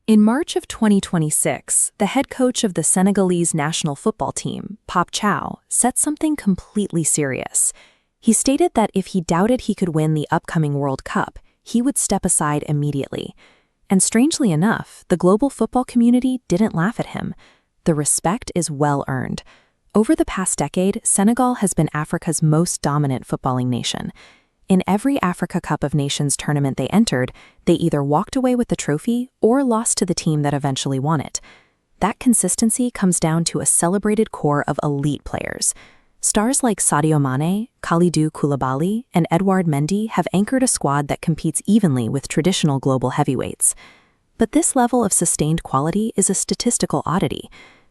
In March of 2026, the head coach of the Senegalese national football team, Pop Chow, said something completely serious. He stated that if he doubted he could win the upcoming World Cup, he would step aside immediately. And strangely enough, the global football community didn't laugh at him. The respect is well earned. Over the past decade, Senegal has been Africa's most dominant footballing nation. In every Africa Cup of Nations tournament they entered, they either walked away with the trophy or lost to the team that eventually won it. That consistency comes down to a celebrated core of elite players. Stars like Sadio Mané, Kalidou Koulibaly, and Edouard Mendy have anchored a squad that competes evenly with traditional global heavyweights. But this level of sustained quality is a statistical oddity.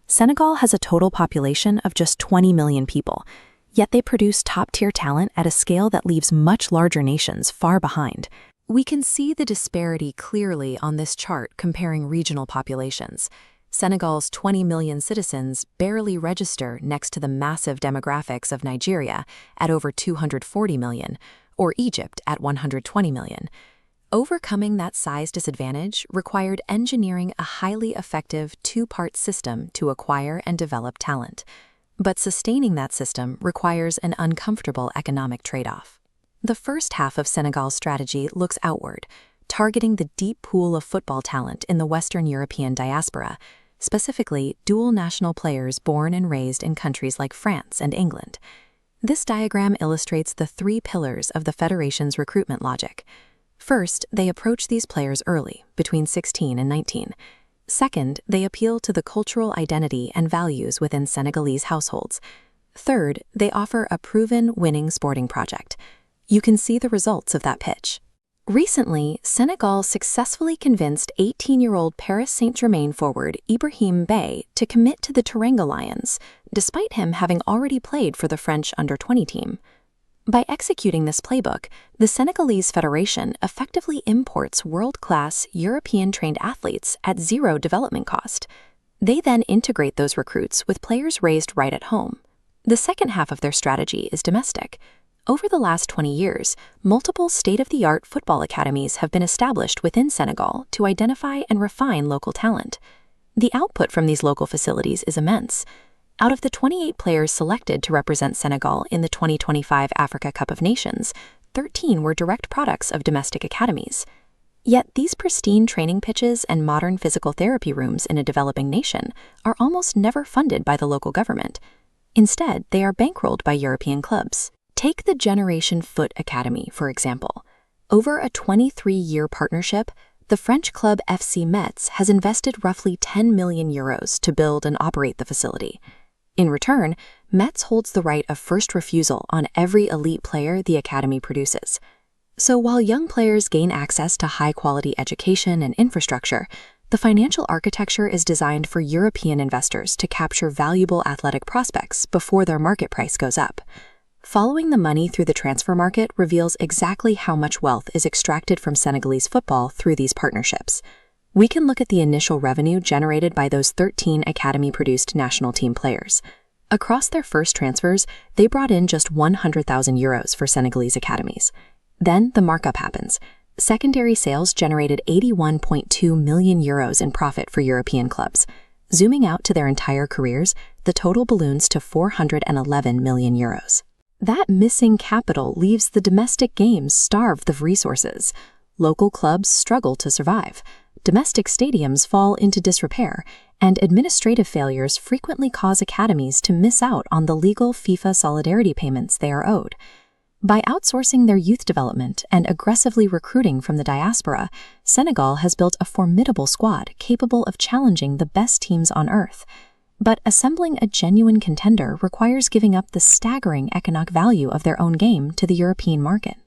Senegal has a total population of just 20 million people, yet they produce top-tier talent at a scale that leaves much larger nations far behind. We can see the disparity clearly on this chart comparing regional populations. Senegal's 20 million citizens barely register next to the massive demographics of Nigeria at over 240 million, or Egypt at 120 million. Overcoming that size disadvantage required engineering a highly effective two-part system to acquire and develop talent. But sustaining that system requires an uncomfortable economic trade-off. The first half of Senegal's strategy looks outward, targeting the deep pool of football talent in the Western European diaspora, specifically dual national players born and raised in countries like France and England. This diagram illustrates the three pillars of the Federation's recruitment logic. First, they approach these players early, between 16 and 19. Second, they appeal to the cultural identity and values within Senegalese households. Third, they offer a proven winning sporting project. You can see the results of that pitch. Recently, Senegal successfully convinced 18-year-old Paris Saint-Germain forward Ibrahim Bey to commit to the Teranga Lions, despite him having already played for the French under-20 team. By executing this playbook, the Senegalese Federation effectively imports world-class, European-trained athletes at zero development cost. They then integrate those recruits with players raised right at home. The second half of their strategy is domestic. Over the last 20 years, multiple state-of-the-art football academies have been established within Senegal to identify and refine local talent. The output from these local facilities is immense. Out of the 28 players selected to represent Senegal in the 2025 Africa Cup of Nations, 13 were direct products of domestic academies. Yet these pristine training pitches and modern physical therapy rooms in a developing nation are almost never funded by the local government. Instead, they are bankrolled by European clubs. Take the Generation Foot Academy, for example. Over a 23-year partnership, the French club FC Metz has invested roughly 10 million euros to build and operate the facility. In return, Metz holds the right of first refusal on every elite player the academy produces. So while young players gain access to high-quality education and infrastructure, the financial architecture is designed for European investors to capture valuable athletic prospects before their market price goes up. Following the money through the transfer market reveals exactly how much wealth is extracted from Senegalese football through these partnerships. We can look at the initial revenue generated by those 13 academy-produced national team players. Across their first transfers, they brought in just 100,000 euros for Senegalese academies. Then the markup happens. Secondary sales generated 81.2 million euros in profit for European clubs. Zooming out to their entire careers, the total balloons to 411 million euros. That missing capital leaves the domestic games starved of resources. Local clubs struggle to survive. Domestic stadiums fall into disrepair, and administrative failures frequently cause academies to miss out on the legal FIFA solidarity payments they are owed. By outsourcing their youth development and aggressively recruiting from the diaspora, Senegal has built a formidable squad capable of challenging the best teams on earth. But assembling a genuine contender requires giving up the staggering economic value of their own game to the European market.